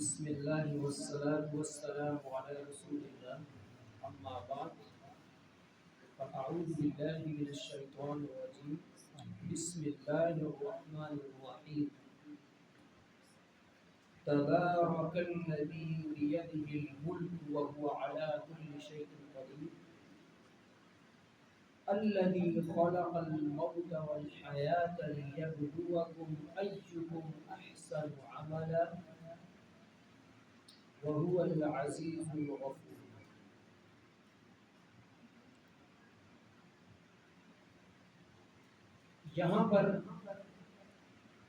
بسم اللہ والصلاة والسلام علی رسول اللہ اما بعد فاعوذ باللہ من الشیطان الرجیم بسم اللہ الرحمن الرحیم تبارک الذی بیدہ الملک وهو علی کل شیء قدیر الذی خلق الموت والحیاة لیبلوکم ایکم احسن عملا وهو العزیز الغفور۔ یہاں پر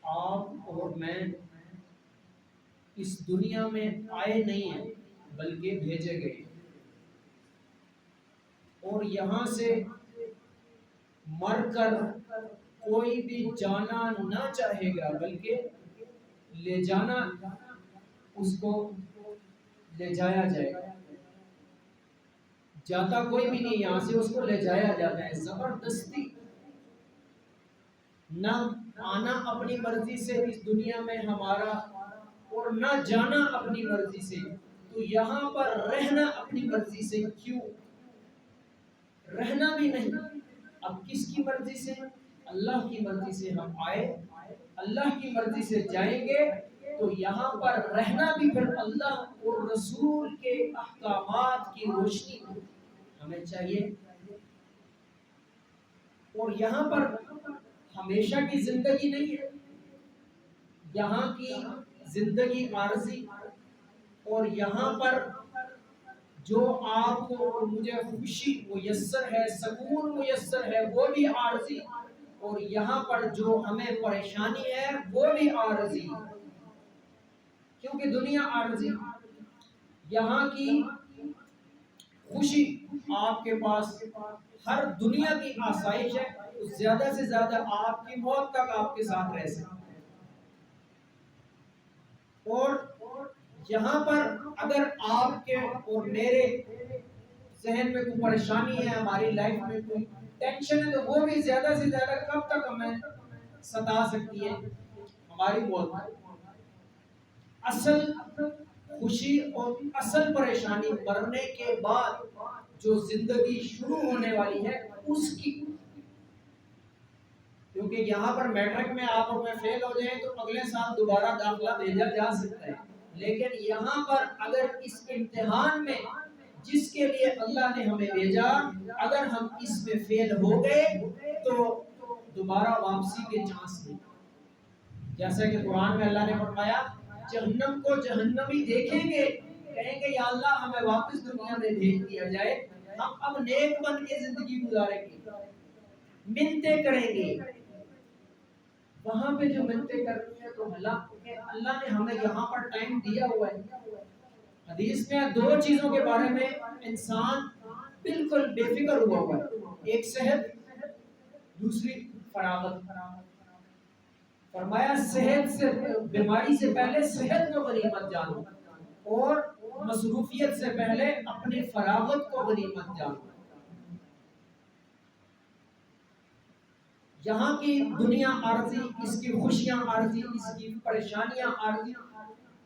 آپ اور میں اس دنیا میں آئے نہیں ہیں بلکہ بھیجے گئے، اور یہاں سے مر کر کوئی بھی جانا نہ چاہے گا بلکہ لے جانا اس کو لے جایا جائے گا۔ جاتا کوئی بھی نہیں، یہاں سے اس کو لے جایا جاتا ہے زبردستی، نہ آنا اپنی مرضی سے اس دنیا میں ہمارا اور نہ جانا اپنی مرضی سے، تو یہاں پر رہنا اپنی مرضی سے کیوں؟ رہنا بھی نہیں، اب کس کی مرضی سے؟ اللہ کی مرضی سے ہم آئے، اللہ کی مرضی سے جائیں گے، تو یہاں پر رہنا بھی پھر اللہ اور رسول کے احکامات کی روشنی میں ہمیں چاہیے۔ اور یہاں پر ہمیشہ کی زندگی نہیں ہے، یہاں کی زندگی عارضی، اور یہاں پر جو آپ کو اور مجھے خوشی میسر ہے، سکون میسر ہے، وہ بھی عارضی، اور یہاں پر جو ہمیں پریشانی ہے وہ بھی عارضی، کیونکہ دنیا عارضی۔ یہاں کی خوشی آپ کے پاس ہر دنیا کی آسائش ہے، زیادہ سے زیادہ آپ کی موت تک آپ کے ساتھ رہ سکتے ہیں، اور یہاں پر اگر آپ کے اور میرے ذہن میں کوئی پریشانی ہے، ہماری لائف میں کوئی ٹینشن ہے، تو وہ بھی زیادہ سے زیادہ کب تک ہمیں ستا سکتی ہے؟ ہماری موت۔ اصل خوشی اور اصل پریشانی مرنے کے بعد جو زندگی شروع ہونے والی ہے اس کی، کیونکہ یہاں پر میٹرک میں آپ اور میں فیل ہو جائیں تو اگلے سال دوبارہ داخلہ بھیجا جا سکتا ہے، لیکن یہاں پر اگر اس امتحان میں جس کے لیے اللہ نے ہمیں بھیجا اگر ہم اس میں فیل ہو گئے تو دوبارہ واپسی کے چانس نہیں۔ جیسا کہ قرآن میں اللہ نے فرمایا جہنم کو جہنمی دیکھیں گے، کہیں گے یا اللہ ہمیں واپس دنیا میں بھیج دیا جائے، ہم اب نیک بن کے زندگی گزاریں گے، منتیں کریں گے۔ وہاں پہ جو منتیں کرنی ہے تو اللہ نے ہمیں یہاں پر ٹائم دیا ہوا ہے۔ حدیث میں دو چیزوں کے بارے میں انسان بالکل بے فکر ہوا ہوا ہے، ایک صحت، دوسری فراغت۔ فرمایا صحت سے، بیماری سے پہلے صحت کو غنیمت جانو، اور مصروفیت سے پہلے اپنی فراغت کو غنیمت جانو۔ یہاں کی دنیا عارضی، اس کی خوشیاں عارضی، اس کی پریشانیاں عارضی،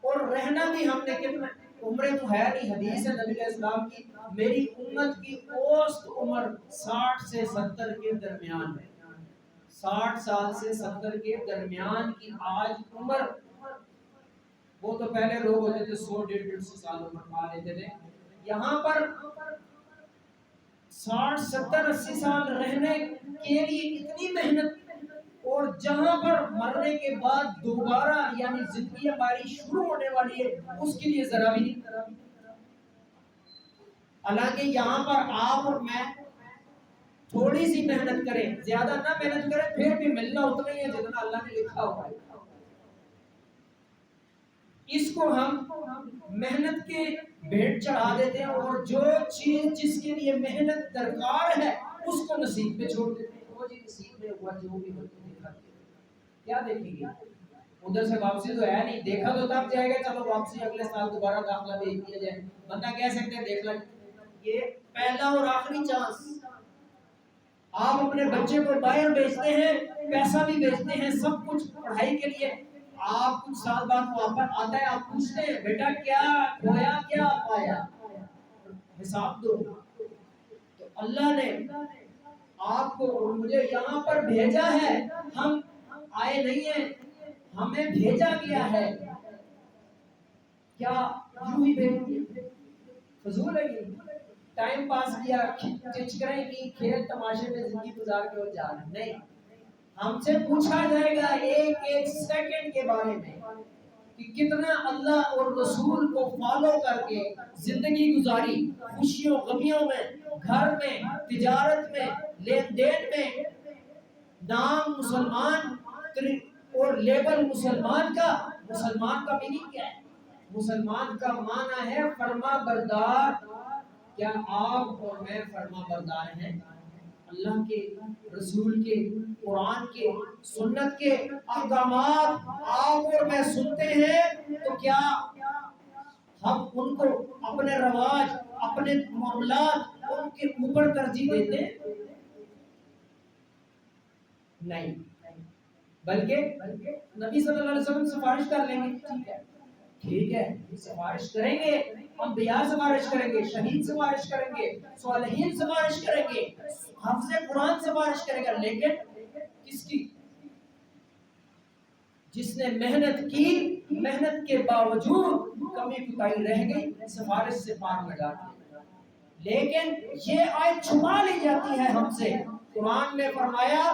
اور رہنا بھی ہم نے کتنا عمریں تو ہے نہیں۔ حدیث ہے نبی علیہ السلام کی میری امت کی اوسط عمر 60 سے 70 کے درمیان ہے، 60 سال سے 70 کے درمیان کی آج عمر۔ وہ تو پہلے لوگ ہوتے تھے 100 150 سال عمر پا لیتے تھے، یہاں پر 60 70 80 سال رہنے کے لیے اتنی محنت، اور جہاں پر مرنے کے بعد دوبارہ یعنی زندگی ہماری شروع ہونے والی ہے اس کے لیے ذرا بھی نہیں۔ حالانکہ یہاں پر آپ اور میں تھوڑی سی محنت کریں، زیادہ نہ محنت کریں، پھر بھی ملنا اتنا ہی ہے جتنا اللہ نے لکھا ہوا ہے۔ اس کو ہم محنت کے بھیٹ چڑھا دیتے ہیں، اور جو چیز جس کے لیے محنت درکار ہے اس کو نصیب پہ چھوڑ دیتے ہیں۔ وہ جی نصیب میں ہوا جو بھی دیکھا، کیا دیکھیں گے؟ ادھر سے واپسی تو ہے نہیں، دیکھا تو تب جائے گا چلو واپسی اگلے سال دوبارہ داخلہ بھیج دیا جائے، بندہ کہہ سکتے ہیں دیکھ لیں۔ یہ پہلا اور آخری چانس۔ آپ اپنے بچے کو باہر بھیجتے ہیں، پیسہ بھی بھیجتے ہیں، سب کچھ پڑھائی کے لیے، آپ کچھ سال بعد واپس آتا ہے, آپ پوچھتے ہیں بیٹا کیا کھویا کیا پایا, حساب دو. تو اللہ نے آپ کو اور مجھے یہاں پر بھیجا ہے, ہم آئے نہیں ہیں, ہمیں بھیجا گیا ہے. کیا یوں ہی بھیج دیا, فضول ہے یہ, ٹائم پاس کیا, چچکریں کی, کھیل تماشے میں زندگی گزار کے اور جا رہے نہیں. ہم سے پوچھا جائے گا ایک ایک سیکنڈ کے بارے میں کہ کتنا اللہ اور رسول کو فالو کر کے زندگی گزاری, خوشیوں غمیوں میں, گھر میں, تجارت میں, لین دین میں. نام مسلمان اور لیبل مسلمان کا میننگ کیا ہے؟ مسلمان کا معنی ہے فرما بردار. کیا آپ اور میں فرما بردار ہیں اللہ کے, رسول کے, قرآن کے, سنت کے احکامات آپ اور میں سنتے ہیں تو کیا ہم ان کو اپنے رواج, اپنے معاملات ان کے اوپر ترجیح دیتے ہیں؟ نہیں, بلکہ نبی صلی اللہ علیہ وسلم سفارش کر لیں گے, ٹھیک ہے سفارش کریں گے, انبیاء سفارش کریں گے, شہید سفارش کریں گے, صالحین سفارش کریں گے, حافظ قرآن سفارش کرے گا, لیکن کس کی؟ جس نے محنت کی, محنت کے باوجود کمی کوتاہی رہ گئی, سفارش سے پار لگا دی. لیکن یہ آیت چھپا لی جاتی ہے ہم سے. قرآن نے فرمایا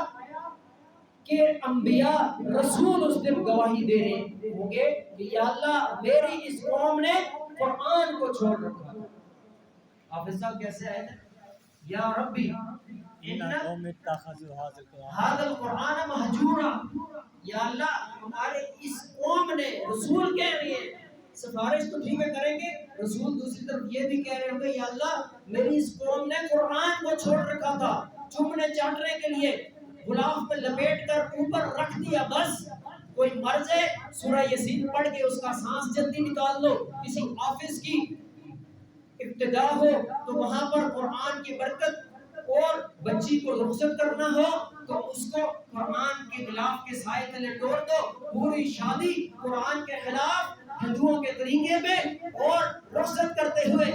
کہ انبیاء رسول اس دن گواہی دے رہے ہوں گے کہ یا اللہ میری اس قوم نے قرآن کو چھوڑ رکھا. حافظ صاحب کیسے آئے تھے؟ یا ربی هذا القرآن مہجورا, یا اللہ ہمارے اس قوم نے, رسول کہہ رہے ہیں سفارش تو ٹھیک ہے کریں گے, رسول دوسری طرف یہ بھی کہہ رہے ہوں گے یا اللہ میری اس قوم نے قرآن کو چھوڑ رکھا تھا, چومنے چاٹنے کے لیے غلاف میں لپیٹ کر اوپر رکھ دیا, بس کوئی مر جائے سورہ یاسین پڑھ کے اس کا سانس جلدی نکال لو, کسی آفس کی ابتدا ہو تو وہاں پر قرآن کی برکت, اور بچی کو رخصت کرنا ہو تو اس کو قرآن کے غلاف کے سائے تلے ٹور دو, پوری شادی قرآن کے خلاف ہندوؤں کے طریقے پہ اور رخصت کرتے ہوئے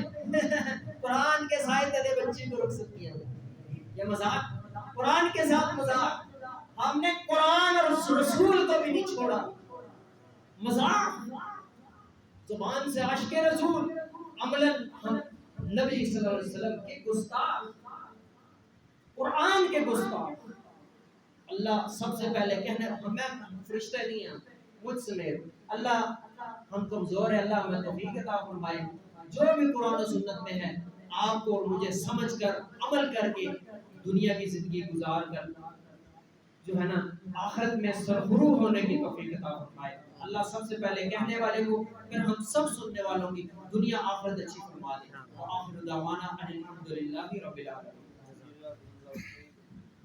قرآن کے سائے تلے بچی کو رخصت کیا. یہ مذاق, قرآن کے ساتھ مذاق. ہم نے قرآن اور رسول کو بھی نہیں چھوڑا, مذاق. زبان سے عشق رسول, عملاً ہم نبی صلی اللہ علیہ وسلم کے گستاخ, قرآن کے گستاخ. اللہ سب سے پہلے کہنے, ہمیں فرشتے نہیں ہیں مجھ سمیت, اللہ ہم کمزور ہیں, اللہ ہمیں توفیق عطا فرمائے. جو بھی قرآن و سنت میں ہے آپ کو اور مجھے سمجھ کر عمل کر کے دنیا کی زندگی گزار کر جو ہے نا آخرت میں سرخرو ہونے کی توفیق عطا فرمائے. اللہ سب سے پہلے کہنے والے کو, پھر ہم سب سننے والوں کی دنیا آخرت اچھی فرما دے. وآخر دعوانا ان الحمد للہ رب العالمین.